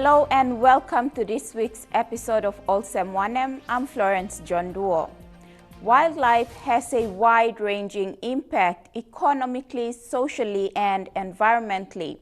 Hello and welcome to this week's episode of Olsem Wanem. I'm Florence John Duo. Wildlife has a wide-ranging impact economically, socially, and environmentally.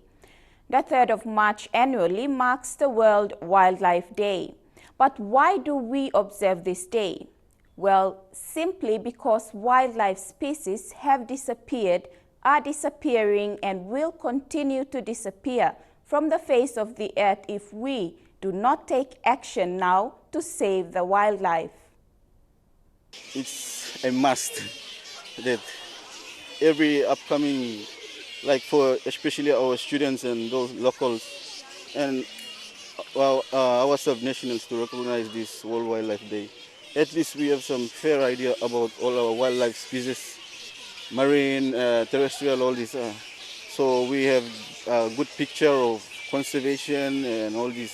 The 3rd of March annually marks the World Wildlife Day. But why do we observe this day? Well, simply because wildlife species have disappeared, are disappearing, and will continue to disappear from the face of the earth if we do not take action now to save the wildlife. It's a must that every upcoming, like for especially our students and those locals and our sub-nationals to recognize this World Wildlife Day. At least we have some fair idea about all our wildlife species, marine, terrestrial, all this. So we have a good picture of conservation and all this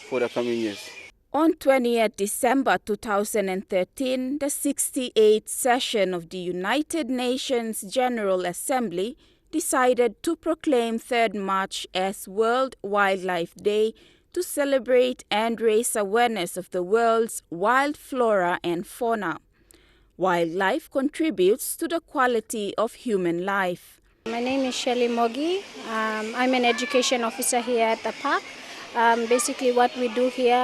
for the coming years. On 20th December 2013, the 68th session of the United Nations General Assembly decided to proclaim 3rd March as World Wildlife Day to celebrate and raise awareness of the world's wild flora and fauna. Wildlife contributes to the quality of human life. My name is Shelley Mogi. I'm an education officer here at the park. Basically what we do here,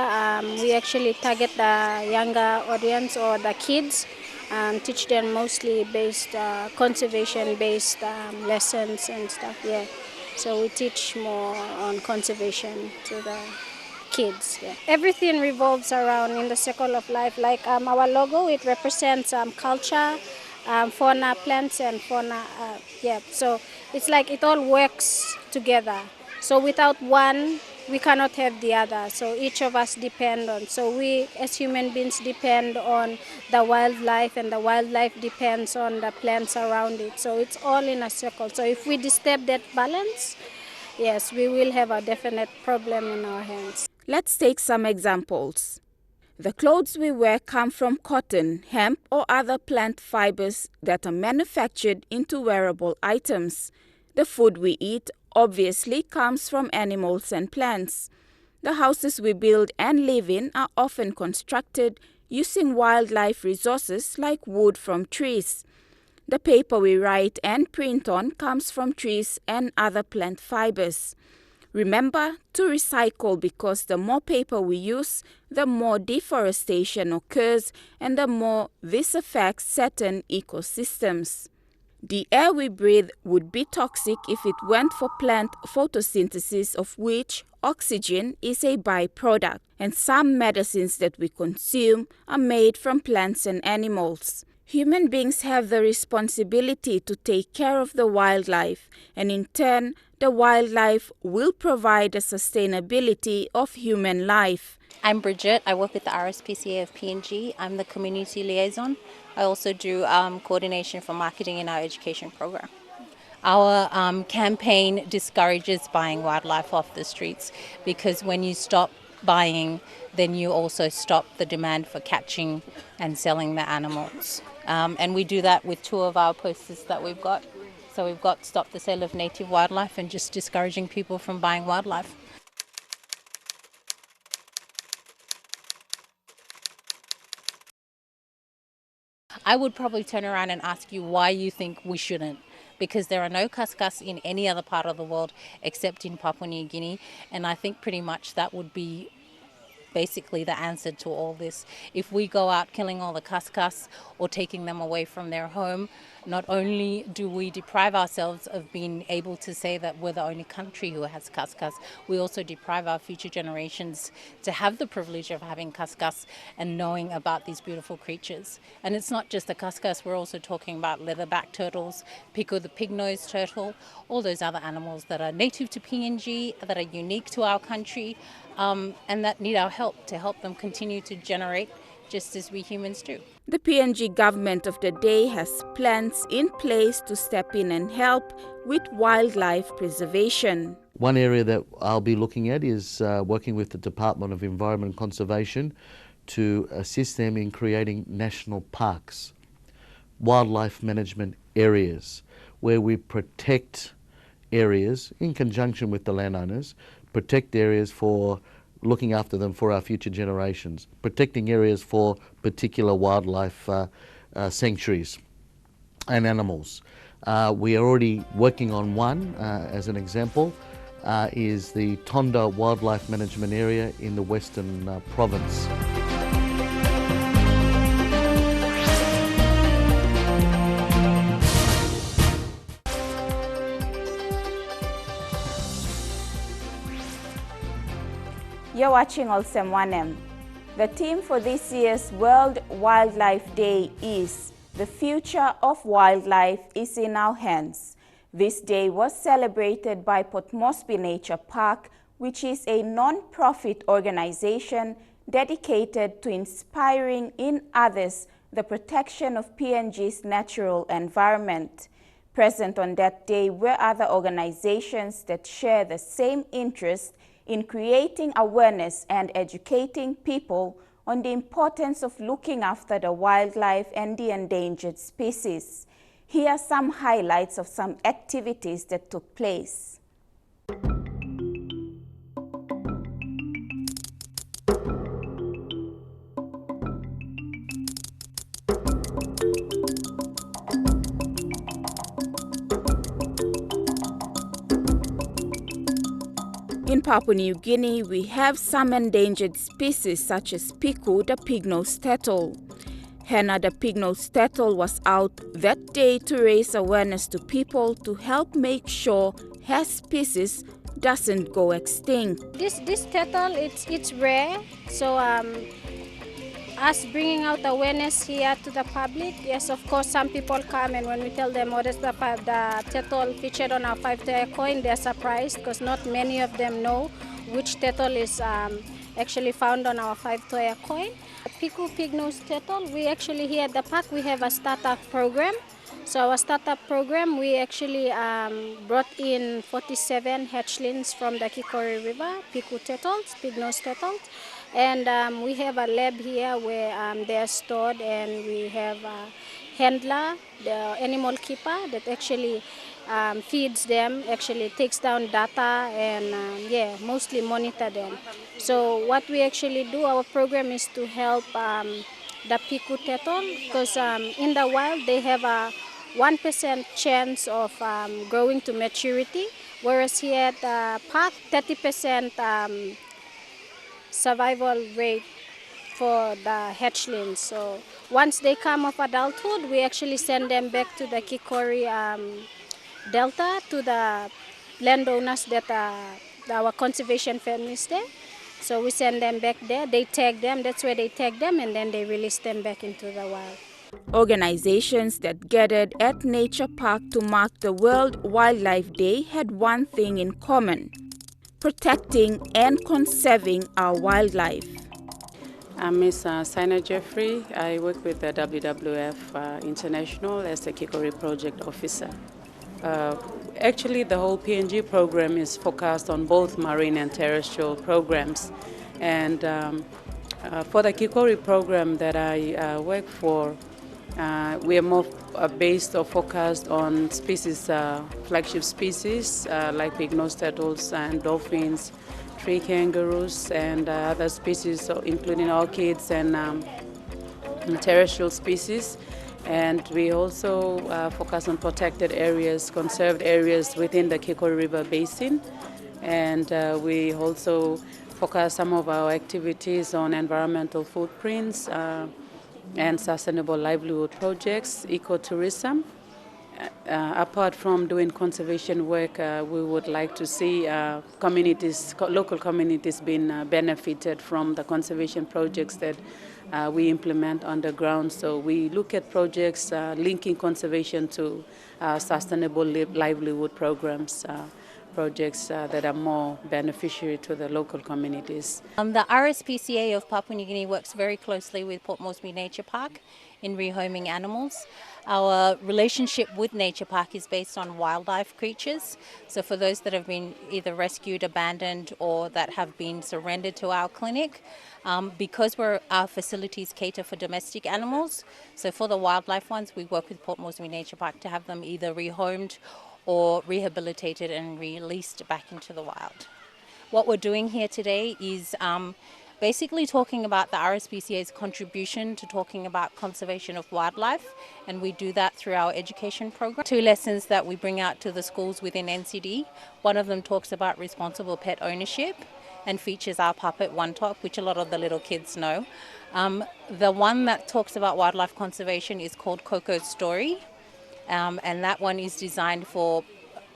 we actually target the younger audience or the kids, teach them mostly conservation-based lessons and stuff, yeah. So we teach more on conservation to the kids. Yeah. Everything revolves around in the circle of life. Like our logo, it represents culture, fauna, plants and fauna. So it's like it all works together. So without one, we cannot have the other. So each of us depend on. So we as human beings depend on the wildlife, and the wildlife depends on the plants around it. So it's all in a circle. So if we disturb that balance, yes, we will have a definite problem in our hands. Let's take some examples. The clothes we wear come from cotton, hemp, or other plant fibers that are manufactured into wearable items. The food we eat obviously comes from animals and plants. The houses we build and live in are often constructed using wildlife resources like wood from trees. The paper we write and print on comes from trees and other plant fibers. Remember to recycle, because the more paper we use, the more deforestation occurs and the more this affects certain ecosystems. The air we breathe would be toxic if it weren't for plant photosynthesis, of which oxygen is a byproduct, and some medicines that we consume are made from plants and animals. Human beings have the responsibility to take care of the wildlife, and in turn, the wildlife will provide the sustainability of human life. I'm Bridget. I work with the RSPCA of PNG. I'm the community liaison. I also do coordination for marketing in our education program. Our campaign discourages buying wildlife off the streets, because when you stop buying, then you also stop the demand for catching and selling the animals. And we do that with 2 of our posters that we've got. So we've got Stop the Sale of Native Wildlife and just discouraging people from buying wildlife. I would probably turn around and ask you why you think we shouldn't, because there are no kaskas in any other part of the world except in Papua New Guinea, and I think pretty much that would be basically the answer to all this. If we go out killing all the kaskas or taking them away from their home, not only do we deprive ourselves of being able to say that we're the only country who has kaskas, we also deprive our future generations to have the privilege of having kaskas and knowing about these beautiful creatures. And it's not just the kaskas, we're also talking about leatherback turtles, Pico the pig-nosed turtle, all those other animals that are native to PNG, that are unique to our country, and that need our help to help them continue to generate just as we humans do. The PNG government of the day has plans in place to step in and help with wildlife preservation. One area that I'll be looking at is working with the Department of Environment and Conservation to assist them in creating national parks, wildlife management areas, where we protect areas in conjunction with the landowners, protect areas for looking after them for our future generations, protecting areas for particular wildlife sanctuaries and animals. We are already working on one, as an example, is the Tonda Wildlife Management Area in the Western Province. You're watching Olsem Wanem. The theme for this year's World Wildlife Day is "The future of wildlife is in our hands." This day was celebrated by Port Moresby Nature Park, which is a non-profit organization dedicated to inspiring in others the protection of PNG's natural environment. Present on that day were other organizations that share the same interest in creating awareness and educating people on the importance of looking after the wildlife and the endangered species. Here are some highlights of some activities that took place. In Papua New Guinea, we have some endangered species such as Piku, the pig-nosed turtle. Henna, the pig-nosed turtle, was out that day to raise awareness to people to help make sure her species doesn't go extinct. This turtle, it's rare, so us bringing out awareness here to the public. Yes, of course, some people come, and when we tell them what is the turtle featured on our 5-toea coin, they're surprised because not many of them know which turtle is actually found on our 5-toea coin. Piku pig-nosed turtle, we actually here at the park, we have a startup program. So our startup program, we actually brought in 47 hatchlings from the Kikori River, Piku turtles, pig-nosed turtles. And we have a lab here where they are stored, and we have a handler, the animal keeper, that actually feeds them, actually takes down data, and mostly monitor them. So what we actually do, our program is to help the Piku turtle, because in the wild they have a 1% chance of growing to maturity, whereas here at the park, 30% survival rate for the hatchlings. So once they come of adulthood, we actually send them back to the Kikori Delta, to the landowners that our conservation families there. So we send them back there, they tag them, that's where they tag them, and then they release them back into the wild. Organizations that gathered at Nature Park to mark the World Wildlife Day had one thing in common: protecting and conserving our wildlife. I'm Ms. Sina Jeffrey. I work with the WWF International as the Kikori Project Officer. Actually, the whole PNG program is focused on both marine and terrestrial programs. And for the Kikori program that I work for, we are more based or focused on species, flagship species like pig-nosed turtles and dolphins, tree kangaroos, and other species, including orchids and terrestrial species. And we also focus on protected areas, conserved areas within the Kikori River Basin. And we also focus some of our activities on environmental footprints and sustainable livelihood projects, ecotourism. Apart from doing conservation work, we would like to see local communities being benefited from the conservation projects that we implement on the ground. So we look at projects linking conservation to sustainable livelihood programs, projects that are more beneficiary to the local communities. The RSPCA of Papua New Guinea works very closely with Port Moresby Nature Park in rehoming animals. Our relationship with Nature Park is based on wildlife creatures. So for those that have been either rescued, abandoned, or that have been surrendered to our clinic, because our facilities cater for domestic animals, so for the wildlife ones, we work with Port Moresby Nature Park to have them either rehomed or rehabilitated and released back into the wild. What we're doing here today is basically talking about the RSPCA's contribution to talking about conservation of wildlife, and we do that through our education program. 2 lessons that we bring out to the schools within NCD. One of them talks about responsible pet ownership and features our puppet One Top, which a lot of the little kids know. The one that talks about wildlife conservation is called Coco's Story, and that one is designed for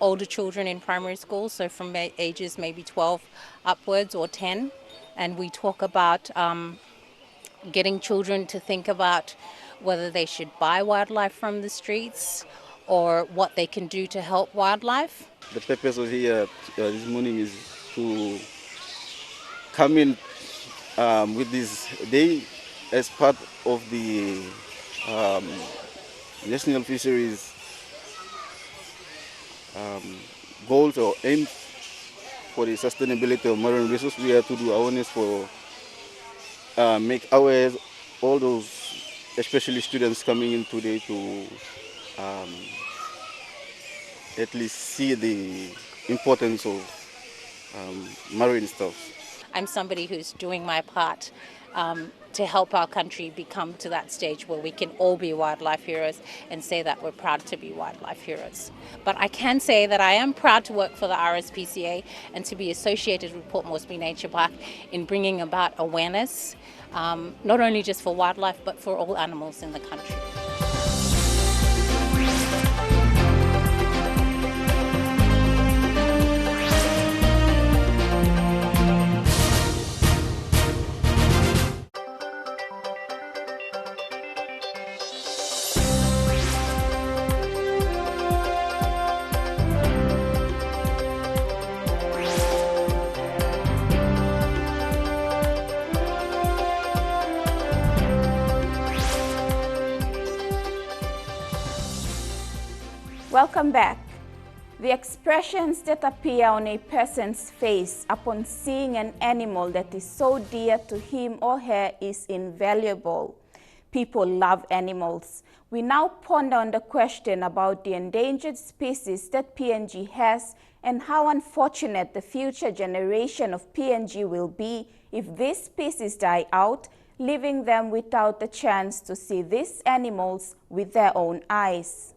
older children in primary school, so from ages maybe 12 upwards or 10. And we talk about getting children to think about whether they should buy wildlife from the streets or what they can do to help wildlife. The purpose of here this morning is to come in with this day as part of the National Fisheries goals or aims for the sustainability of marine resources. We have to do awareness for make aware all those, especially students coming in today, to at least see the importance of marine stuff. I'm somebody who's doing my part to help our country become to that stage where we can all be wildlife heroes and say that we're proud to be wildlife heroes. But I can say that I am proud to work for the RSPCA and to be associated with Port Moresby Nature Park in bringing about awareness, not only just for wildlife but for all animals in the country. Welcome back. The expressions that appear on a person's face upon seeing an animal that is so dear to him or her is invaluable. People love animals. We now ponder on the question about the endangered species that PNG has and how unfortunate the future generation of PNG will be if these species die out, leaving them without the chance to see these animals with their own eyes.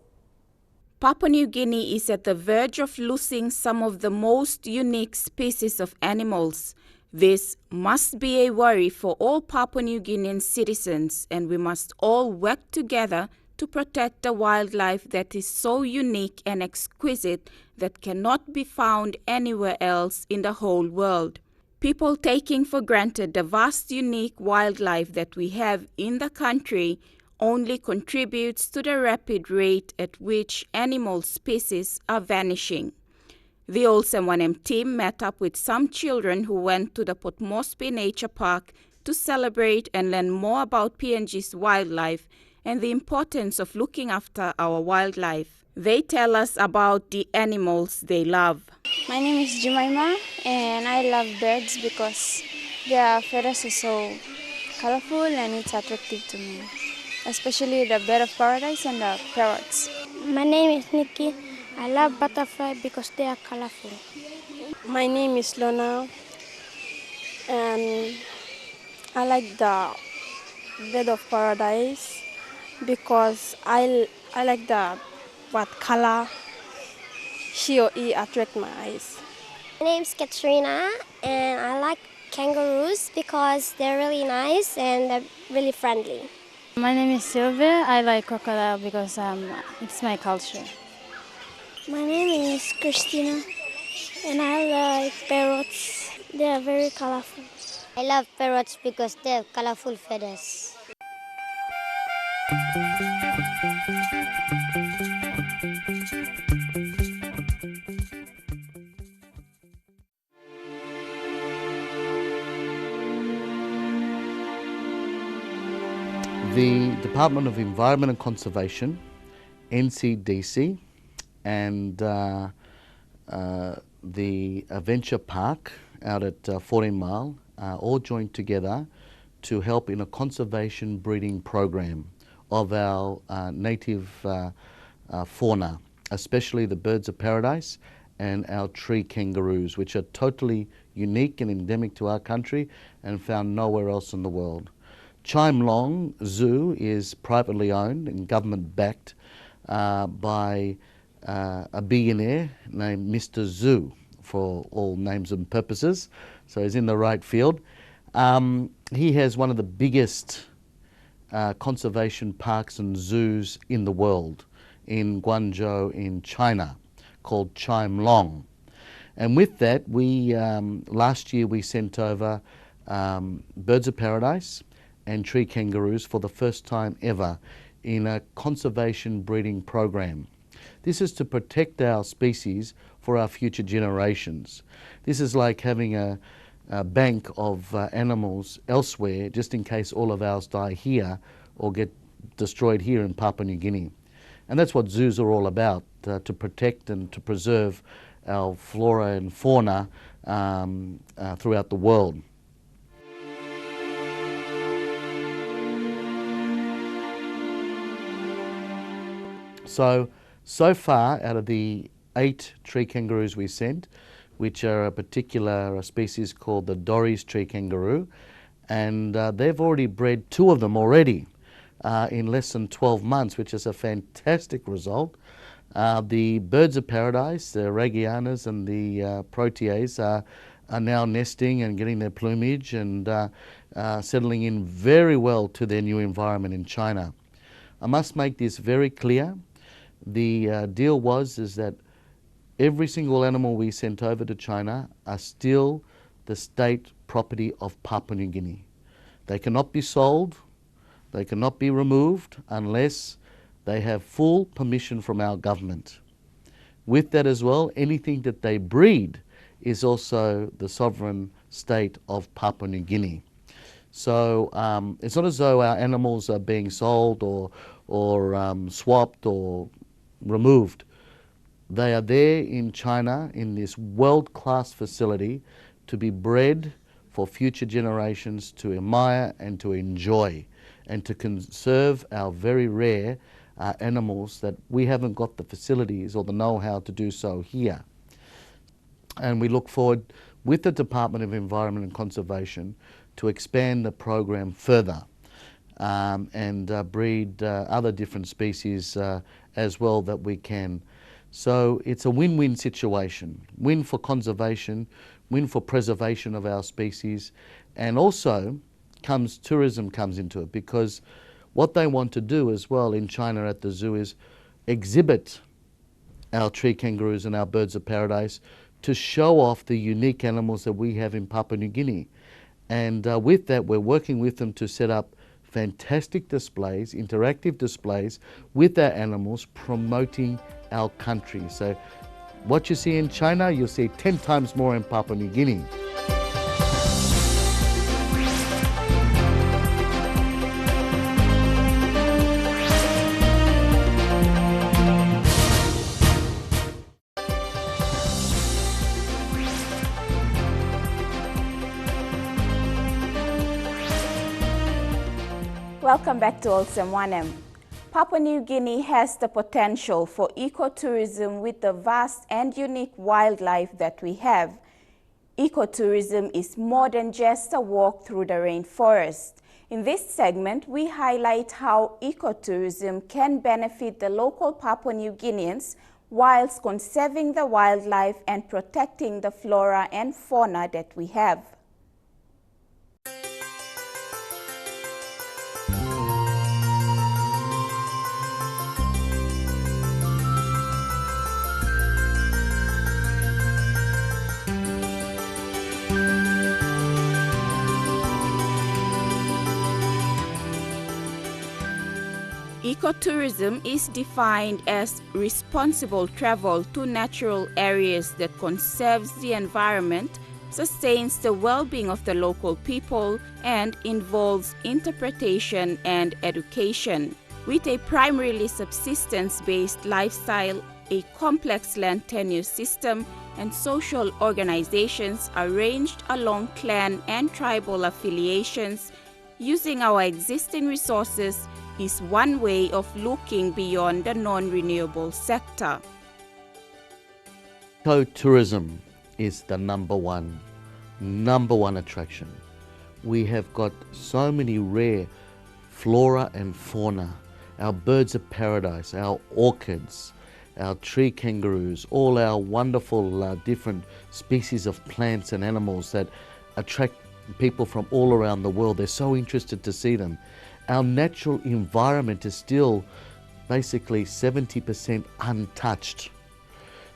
Papua New Guinea is at the verge of losing some of the most unique species of animals. This must be a worry for all Papua New Guinean citizens, and we must all work together to protect the wildlife that is so unique and exquisite that cannot be found anywhere else in the whole world. People taking for granted the vast unique wildlife that we have in the country only contributes to the rapid rate at which animal species are vanishing. The Olsem Wanem team met up with some children who went to the Port Moresby Nature Park to celebrate and learn more about PNG's wildlife and the importance of looking after our wildlife. They tell us about the animals they love. My name is Jemima and I love birds because their feathers are so colorful and it's attractive to me, especially the bird of paradise and the parrots. My name is Nikki. I love butterflies because they are colorful. My name is Lona and I like the bird of paradise because I like the what color she or he attract my eyes. My name is Katrina and I like kangaroos because they're really nice and they're really friendly. My name is Sylvia. I like crocodile because it's my culture. My name is Christina and I like parrots. They are very colorful. I love parrots because they have colorful feathers. The Department of Environment and Conservation, NCDC, and the Adventure Park out at 14 Mile all joined together to help in a conservation breeding program of our native fauna, especially the birds of paradise and our tree kangaroos, which are totally unique and endemic to our country and found nowhere else in the world. Chime Long Zoo is privately owned and government-backed by a billionaire named Mr. Zoo, for all names and purposes, so he's in the right field. He has one of the biggest conservation parks and zoos in the world in Guangzhou in China, called Chime Long. And with that, we last year we sent over birds of paradise and tree kangaroos for the first time ever in a conservation breeding program. This is to protect our species for our future generations. This is like having a bank of animals elsewhere, just in case all of ours die here or get destroyed here in Papua New Guinea. And that's what zoos are all about, to protect and to preserve our flora and fauna throughout the world. So far, out of the 8 tree kangaroos we sent, which are a particular species called the Dorries tree kangaroo, and they've already bred 2 of them already in less than 12 months, which is a fantastic result. The birds of paradise, the Ragianas and the Proteas, are now nesting and getting their plumage and settling in very well to their new environment in China. I must make this very clear. The deal is that every single animal we sent over to China are still the state property of Papua New Guinea. They cannot be sold, they cannot be removed unless they have full permission from our government. With that as well, anything that they breed is also the sovereign state of Papua New Guinea. So it's not as though our animals are being sold or swapped or removed. They are there in China in this world-class facility to be bred for future generations to admire and to enjoy and to conserve our very rare animals that we haven't got the facilities or the know-how to do so here. And we look forward with the Department of Environment and Conservation to expand the program further and breed other different species as well that we can. So it's a win-win situation. Win for conservation, win for preservation of our species, and also tourism comes into it, because what they want to do as well in China at the zoo is exhibit our tree kangaroos and our birds of paradise to show off the unique animals that we have in Papua New Guinea. And with that, we're working with them to set up fantastic displays, interactive displays with our animals, promoting our country. So what you see in China, you'll see 10 times more in Papua New Guinea. Welcome back to Olsem Wanem. Papua New Guinea has the potential for ecotourism with the vast and unique wildlife that we have. Ecotourism is more than just a walk through the rainforest. In this segment, we highlight how ecotourism can benefit the local Papua New Guineans whilst conserving the wildlife and protecting the flora and fauna that we have. Ecotourism is defined as responsible travel to natural areas that conserves the environment, sustains the well-being of the local people, and involves interpretation and education. With a primarily subsistence-based lifestyle, a complex land tenure system, and social organizations arranged along clan and tribal affiliations, using our existing resources is one way of looking beyond the non-renewable sector. Ecotourism is the number one attraction. We have got so many rare flora and fauna, our birds of paradise, our orchids, our tree kangaroos, all our wonderful different species of plants and animals that attract people from all around the world. They're so interested to see them. Our natural environment is still basically 70% untouched.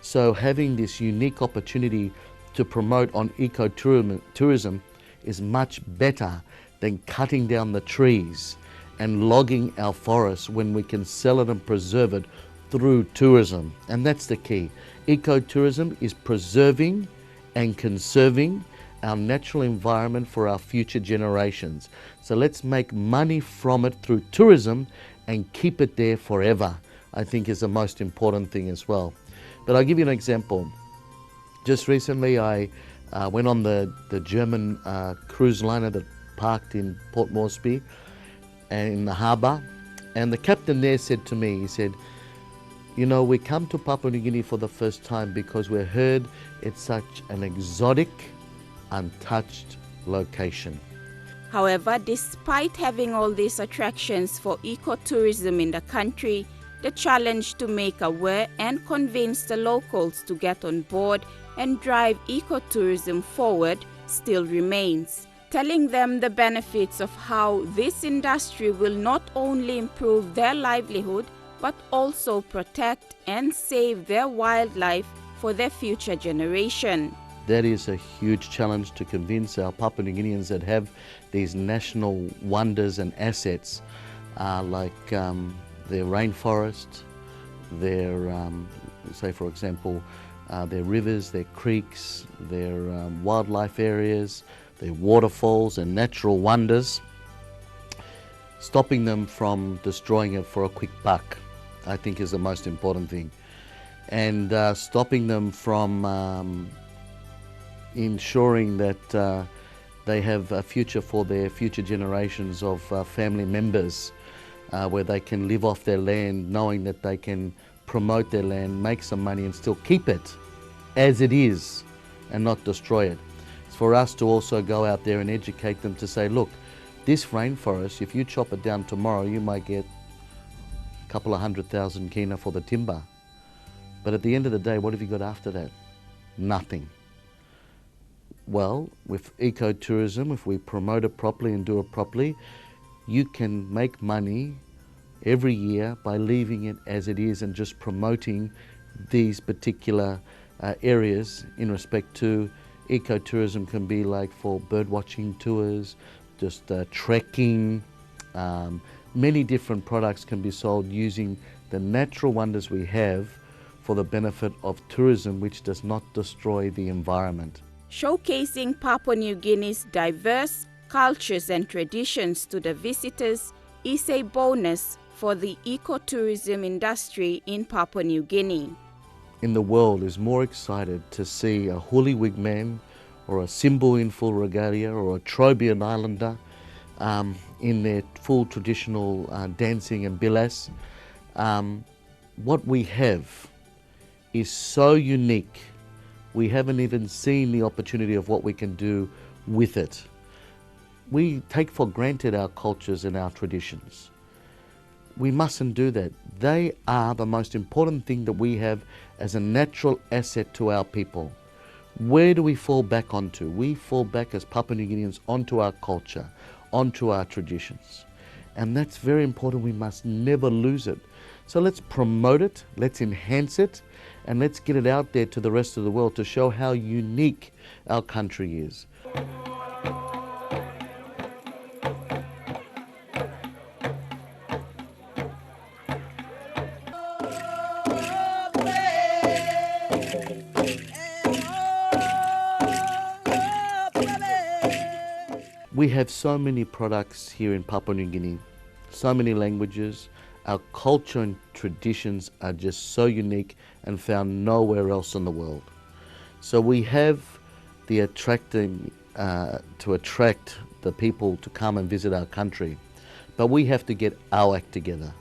So having this unique opportunity to promote on ecotourism is much better than cutting down the trees and logging our forests when we can sell it and preserve it through tourism. And that's the key. Ecotourism is preserving and conserving our natural environment for our future generations. So let's make money from it through tourism and keep it there forever, I think is the most important thing as well. But I'll give you an example. Just recently I went on the German cruise liner that parked in Port Moresby and in the harbour, and the captain there said to me, he said, you know, we come to Papua New Guinea for the first time because we heard it's such an exotic, untouched location. However, despite having all these attractions for ecotourism in the country, the challenge to make aware and convince the locals to get on board and drive ecotourism forward still remains, telling them the benefits of how this industry will not only improve their livelihood but also protect and save their wildlife for their future generation. That is a huge challenge to convince our Papua New Guineans that have these national wonders and assets like their rainforest, their, say for example, their rivers, their creeks, their wildlife areas, their waterfalls and natural wonders, stopping them from destroying it for a quick buck, I think is the most important thing. And stopping them from ensuring that they have a future for their future generations of family members where they can live off their land knowing that they can promote their land, make some money and still keep it as it is and not destroy it. It's for us to also go out there and educate them to say, look, this rainforest, if you chop it down tomorrow, you might get a couple of 100,000 kina for the timber. But at the end of the day, what have you got after that? Nothing. Well, with ecotourism, if we promote it properly and do it properly, you can make money every year by leaving it as it is and just promoting these particular areas in respect to ecotourism. Can be like for bird watching tours, just trekking. Many different products can be sold using the natural wonders we have for the benefit of tourism, which does not destroy the environment. Showcasing Papua New Guinea's diverse cultures and traditions to the visitors is a bonus for the ecotourism industry in Papua New Guinea. In the world is more excited to see a Huli Wig man or a Simbu in full regalia or a Trobriand Islander in their full traditional dancing and bilas. What we have is so unique. We haven't even seen the opportunity of what we can do with it. We take for granted our cultures and our traditions. We mustn't do that. They are the most important thing that we have as a natural asset to our people. Where do we fall back onto? We fall back as Papua New Guineans onto our culture, onto our traditions. And that's very important. We must never lose it. So let's promote it, let's enhance it, and let's get it out there to the rest of the world to show how unique our country is. We have so many products here in Papua New Guinea, so many languages. Our culture and traditions are just so unique and found nowhere else in the world. So we have the attracting to attract the people to come and visit our country, but we have to get our act together.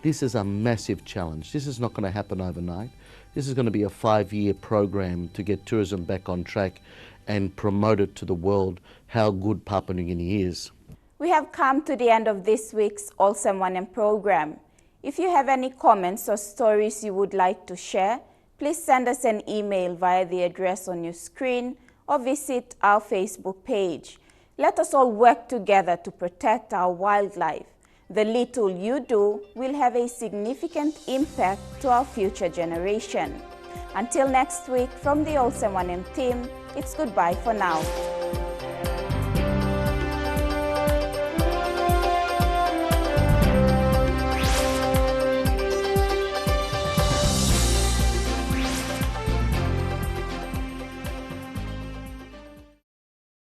This is a massive challenge. This is not going to happen overnight. This is going to be a 5-year program to get tourism back on track and promote it to the world how good Papua New Guinea is. We have come to the end of this week's Olsem Wanem program. If you have any comments or stories you would like to share, please send us an email via the address on your screen or visit our Facebook page. Let us all work together to protect our wildlife. The little you do will have a significant impact to our future generation. Until next week, from the Olsem Wanem team, it's goodbye for now.